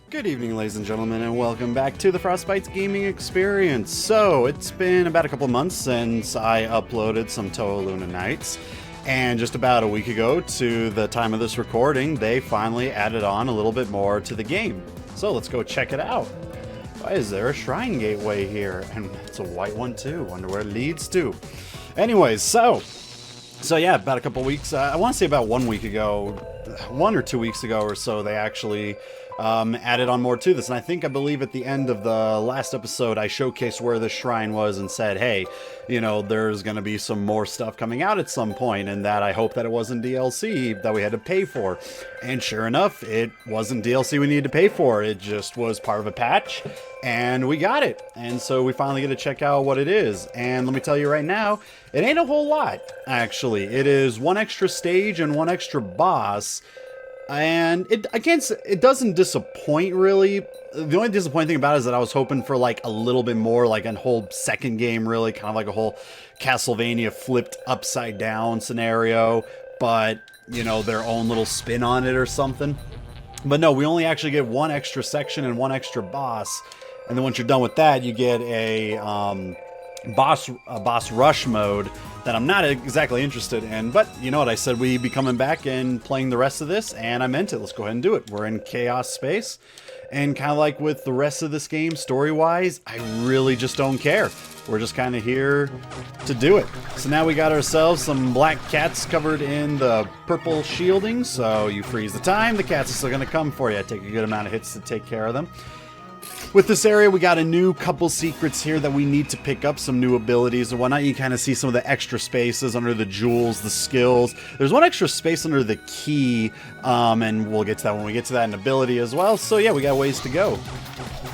Good evening, ladies and gentlemen, and welcome back to the FrostBytez gaming experience. So, it's been about a couple months since I uploaded some Touhou Luna Nights, and just about a week ago, to the time of this recording, they finally added on a little bit more to the game. So, let's go check it out. Why is there a shrine gateway here? And it's a white one too. Wonder where it leads to. Anyways, so yeah, about a couple weeks, I want to say about 1 week ago, 1 or 2 weeks ago or so, they actually added on more to this. And I believe at the end of the last episode, I showcased where the shrine was and said, hey, you know, there's going to be some more stuff coming out at some point, and that I hope that it wasn't DLC that we had to pay for. And sure enough, it wasn't DLC we needed to pay for. It just was part of a patch, and we got it. And so we finally get to check out what it is. And let me tell you right now, it ain't a whole lot, actually. It is one extra stage and one extra boss. And it doesn't disappoint, really. The only disappointing thing about it is that I was hoping for like a little bit more, like a whole second game, really, kind of like a whole Castlevania flipped upside down scenario, but, you know, their own little spin on it or something. But no, we only actually get one extra section and one extra boss, and then once you're done with that, you get a boss rush mode that I'm not exactly interested in. But you know what, I said we'd be coming back and playing the rest of this, and I meant it. Let's go ahead and do it. We're in chaos space, and kind of like with the rest of this game, story-wise, I really just don't care. We're just kind of here to do it. So now we got ourselves some black cats covered in the purple shielding, so you freeze the time, the cats are still going to come for you. Take a good amount of hits to take care of them. With this area, we got a new couple secrets here that we need to pick up, some new abilities and whatnot. You kind of see some of the extra spaces under the jewels, the skills. There's one extra space under the key, and we'll get to that when we get to that in ability as well. So yeah, we got ways to go.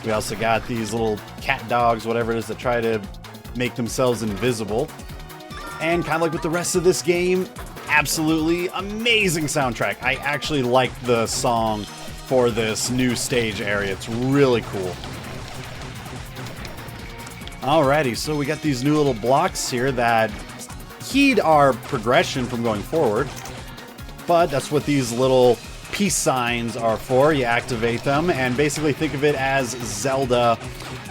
We also got these little cat dogs, whatever it is, that try to make themselves invisible. And kind of like with the rest of this game, absolutely amazing soundtrack. I actually like the song for this new stage area. It's really cool. Alrighty, so we got these new little blocks here that heed our progression from going forward, but that's what these little peace signs are for. You activate them, and basically think of it as Zelda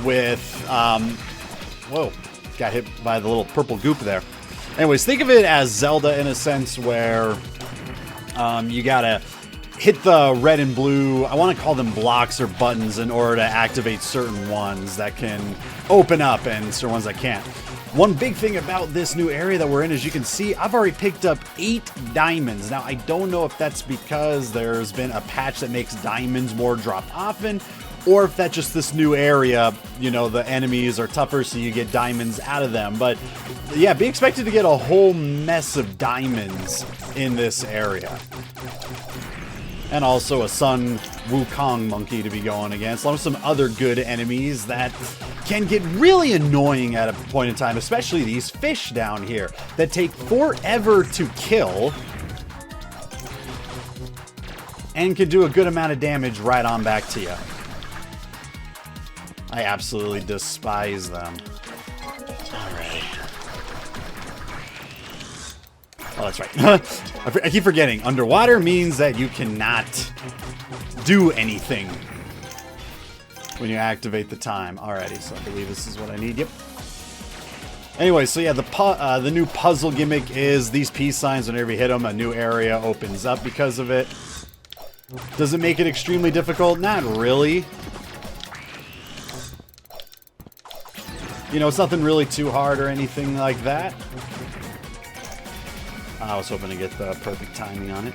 with, whoa, got hit by the little purple goop there. Anyways, think of it as Zelda in a sense where you gotta hit the red and blue, I want to call them blocks or buttons, in order to activate certain ones that can open up and certain ones that can't. One big thing about this new area that we're in, as you can see, I've already picked up 8 diamonds. Now, I don't know if that's because there's been a patch that makes diamonds more drop often, or if that's just this new area, you know, the enemies are tougher, so you get diamonds out of them. But yeah, be expected to get a whole mess of diamonds in this area. And also a Sun Wukong monkey to be going against, along with some other good enemies that can get really annoying at a point in time, especially these fish down here that take forever to kill and can do a good amount of damage right on back to you. I absolutely despise them. Alright. Oh, that's right. I keep forgetting. Underwater means that you cannot do anything when you activate the time. Alrighty, so I believe this is what I need. Yep. Anyway, so yeah, the new puzzle gimmick is these peace signs. Whenever you hit them, a new area opens up because of it. Does it make it extremely difficult? Not really. You know, it's nothing really too hard or anything like that. I was hoping to get the perfect timing on it.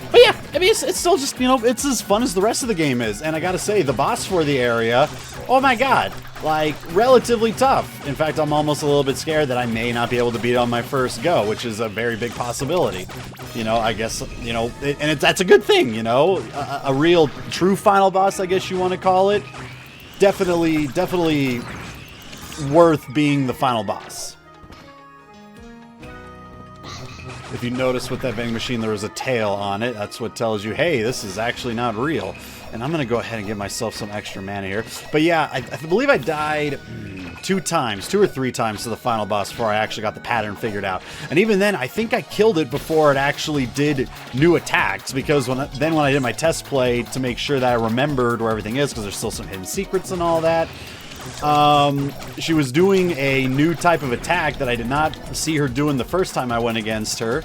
But yeah, I mean, it's still just, you know, it's as fun as the rest of the game is. And I gotta say, the boss for the area, oh my god, like, relatively tough. In fact, I'm almost a little bit scared that I may not be able to beat it on my first go, which is a very big possibility. You know, I guess, you know, that's a good thing, you know? A real, true final boss, I guess you want to call it. Definitely worth being the final boss. If you notice with that vending machine, there was a tail on it. That's what tells you, hey, this is actually not real. And I'm going to go ahead and give myself some extra mana here. But yeah, I believe I died 2 or 3 times to the final boss before I actually got the pattern figured out. And even then, I think I killed it before it actually did new attacks, because when I did my test play to make sure that I remembered where everything is, because there's still some hidden secrets and all that, she was doing a new type of attack that I did not see her doing the first time I went against her.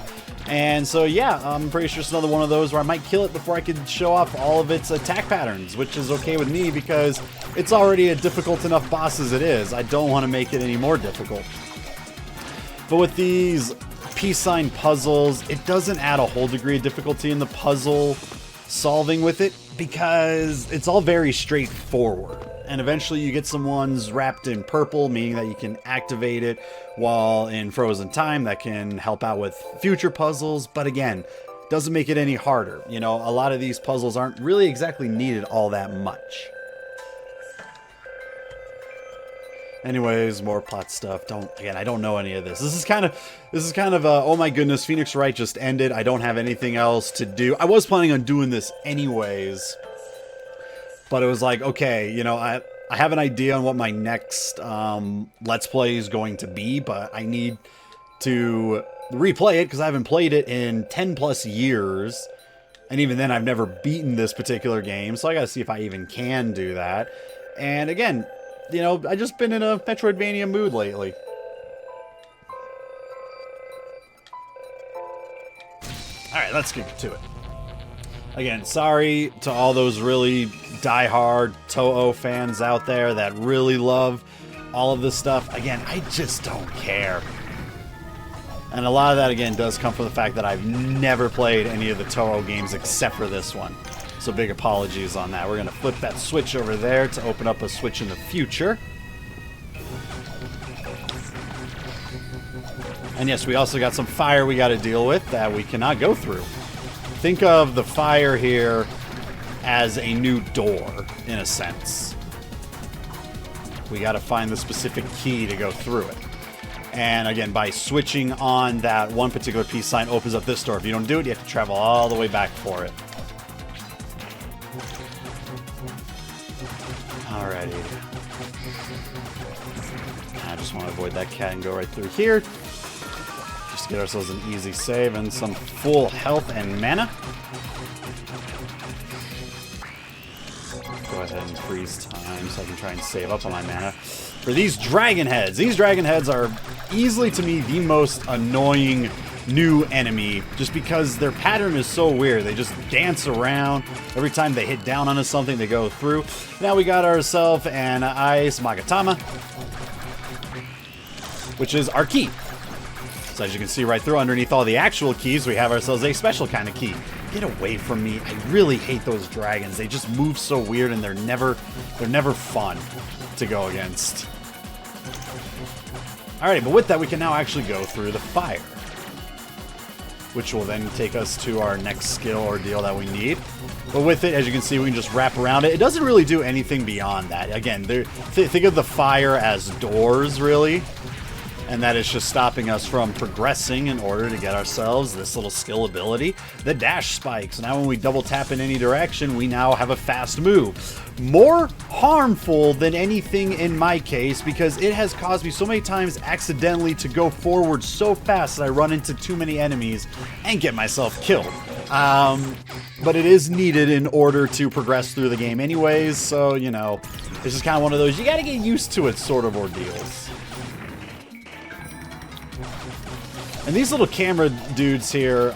And so, yeah, I'm pretty sure it's another one of those where I might kill it before I could show off all of its attack patterns, which is okay with me because it's already a difficult enough boss as it is. I don't want to make it any more difficult. But with these peace sign puzzles, it doesn't add a whole degree of difficulty in the puzzle solving with it because it's all very straightforward. And eventually you get some ones wrapped in purple, meaning that you can activate it while in frozen time. That can help out with future puzzles, but again, doesn't make it any harder. You know, a lot of these puzzles aren't really exactly needed all that much. Anyways, more plot stuff. I don't know any of this. This is kind of oh my goodness, Phoenix Wright just ended. I don't have anything else to do. I was planning on doing this anyways. But it was like, okay, you know, I have an idea on what my next Let's Play is going to be, but I need to replay it because I haven't played it in 10 plus years. And even then, I've never beaten this particular game, so I gotta see if I even can do that. And again, you know, I've just been in a Metroidvania mood lately. Alright, let's get to it. Again, sorry to all those really die-hard Touhou fans out there that really love all of this stuff. Again, I just don't care. And a lot of that, again, does come from the fact that I've never played any of the Touhou games except for this one. So big apologies on that. We're going to flip that switch over there to open up a switch in the future. And yes, we also got some fire we got to deal with that we cannot go through. Think of the fire here as a new door, in a sense. We got to find the specific key to go through it. And again, by switching on that one particular peace sign opens up this door. If you don't do it, you have to travel all the way back for it. Alrighty. I just want to avoid that cat and go right through here. Just get ourselves an easy save and some full health and mana. Go ahead and freeze time so I can try and save up on my mana. For these dragon heads are easily, to me, the most annoying new enemy, just because their pattern is so weird. They just dance around. Every time they hit down onto something, they go through. Now we got ourselves an Ice Magatama, which is our key. So as you can see right through, underneath all the actual keys, we have ourselves a special kind of key. Get away from me. I really hate those dragons. They just move so weird and they're never fun to go against. Alright, but with that, we can now actually go through the fire, which will then take us to our next skill or deal that we need. But with it, as you can see, we can just wrap around it. It doesn't really do anything beyond that. Again, think of the fire as doors, really. And that is just stopping us from progressing in order to get ourselves this little skill ability, the dash spikes. Now when we double tap in any direction, we now have a fast move. More harmful than anything in my case, because it has caused me so many times accidentally to go forward so fast that I run into too many enemies and get myself killed. But it is needed in order to progress through the game anyways, so, you know, this is kind of one of those you gotta get used to it sort of ordeals. And these little camera dudes here,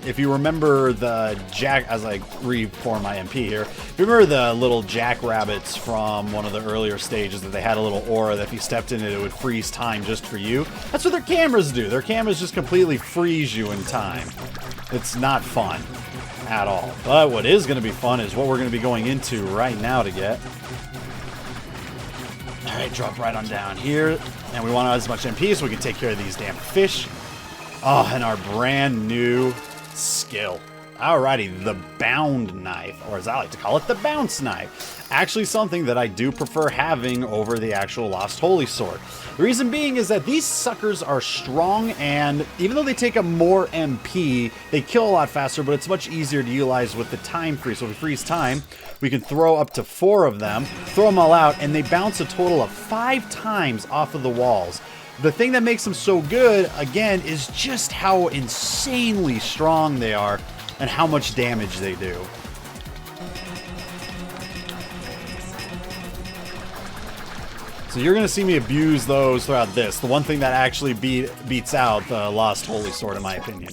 if you remember the as I reform my MP here, if you remember the little jackrabbits from one of the earlier stages that they had a little aura that if you stepped in it, it would freeze time just for you? That's what their cameras do. Their cameras just completely freeze you in time. It's not fun at all. But what is going to be fun is what we're going to be going into right now to get. Alright, drop right on down here. And we want as much MP so we can take care of these damn fish. Oh, and our brand new skill. Alrighty, the bound knife, or as I like to call it, the bounce knife. Actually something that I do prefer having over the actual Lost Holy Sword. The reason being is that these suckers are strong, and even though they take up more MP, they kill a lot faster, but it's much easier to utilize with the time freeze. So if we freeze time, we can throw up to 4 of them, throw them all out, and they bounce a total of 5 times off of the walls. The thing that makes them so good, again, is just how insanely strong they are and how much damage they do. So you're going to see me abuse those throughout this. The one thing that actually beats out the Lost Holy Sword, in my opinion.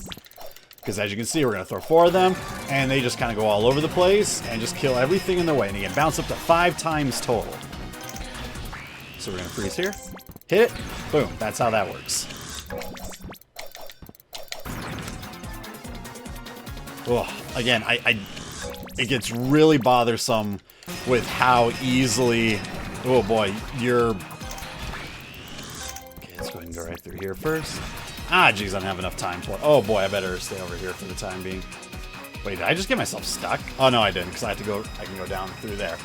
Because as you can see, we're going to throw 4 of them, and they just kind of go all over the place and just kill everything in their way. And again, bounce up to 5 times total. So we're going to freeze here. Hit it. Boom. That's how that works. Oh, again, it gets really bothersome with how easily... Oh boy, you're... Okay, let's go ahead and go right through here first. Ah, geez, I don't have enough time for it. Oh boy, I better stay over here for the time being. Wait, did I just get myself stuck? Oh no, I didn't, because I can go down through there.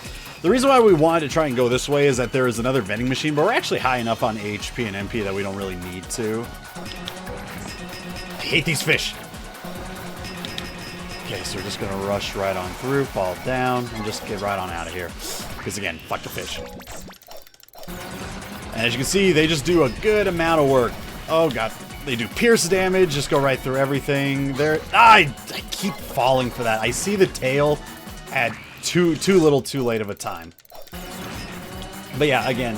The reason why we wanted to try and go this way is that there is another vending machine, but we're actually high enough on HP and MP that we don't really need to. I hate these fish. Okay, so we're just going to rush right on through, fall down, and just get right on out of here. Because again, fuck the fish. And as you can see, they just do a good amount of work. Oh god, they do pierce damage, just go right through everything. I keep falling for that. I see the tail at too little too late of a time. But yeah, again,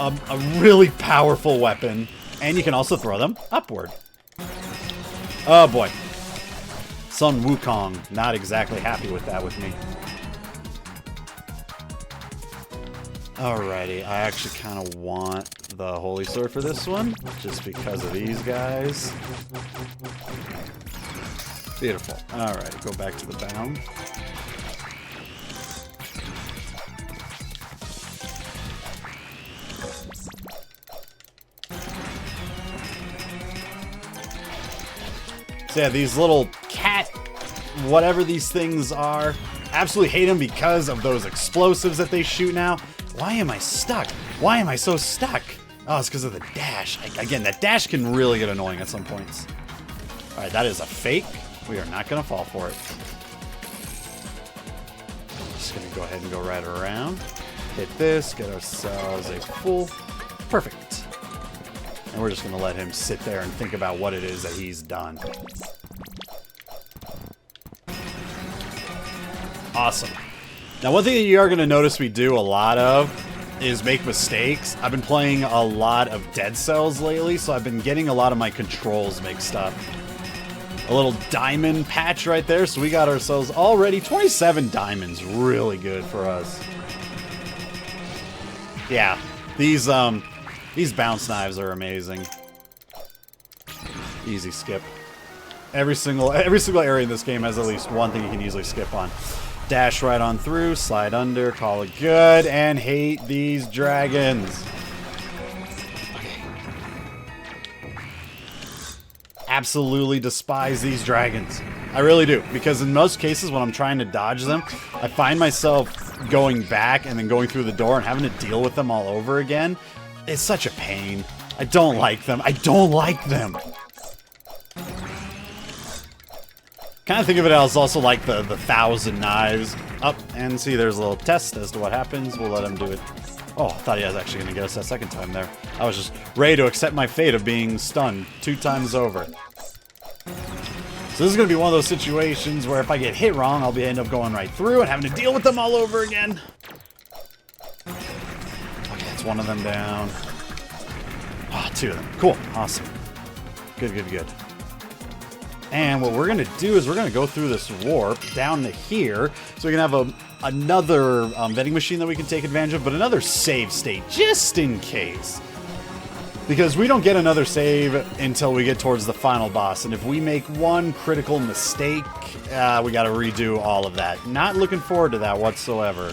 a really powerful weapon. And you can also throw them upward. Oh boy. Sun Wukong, not exactly happy with that with me. Alrighty, I actually kind of want the Holy Sword for this one, just because of these guys. Beautiful. Alright, go back to the bound. So yeah, these little cat, whatever these things are, absolutely hate them because of those explosives that they shoot now. Why am I stuck? Why am I so stuck? Oh, it's because of the dash. Again, that dash can really get annoying at some points. Alright, that is a fake. We are not going to fall for it. Just going to go ahead and go right around. Hit this, get ourselves a full. Perfect. And we're just going to let him sit there and think about what it is that he's done. Awesome. Now, one thing that you are going to notice we do a lot of is make mistakes. I've been playing a lot of Dead Cells lately, so I've been getting a lot of my controls mixed up. A little diamond patch right there, so we got ourselves already 27 diamonds. Really good for us. Yeah, these bounce knives are amazing. Easy skip. Every single area in this game has at least one thing you can easily skip on. Dash right on through, slide under, call it good, and hate these dragons. Okay. Absolutely despise these dragons. I really do, because in most cases when I'm trying to dodge them, I find myself going back and then going through the door and having to deal with them all over again. It's such a pain. I don't like them. I don't like them. Kind of think of it as also like the 1,000 knives. Up and see, there's a little test as to what happens. We'll let him do it. Oh, I thought he was actually going to get us that second time there. I was just ready to accept my fate of being stunned 2 times over. So this is going to be one of those situations where if I get hit wrong, I'll end up going right through and having to deal with them all over again. Okay, that's one of them down. Oh, 2 of them. Cool. Awesome. Good, good, good. And what we're going to do is we're going to go through this warp down to here, so we can have another vending machine that we can take advantage of, but another save state, just in case. Because we don't get another save until we get towards the final boss, and if we make one critical mistake, we got to redo all of that. Not looking forward to that whatsoever.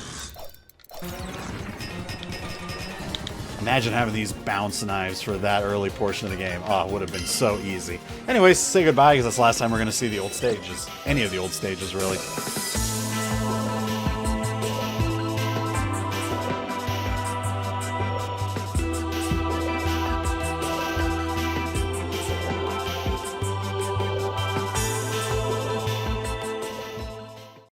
And Imagine having these bounce knives for that early portion of the game. Oh, it would have been so easy. Anyways, say goodbye, because that's the last time we're going to see the old stages. Any of the old stages, really.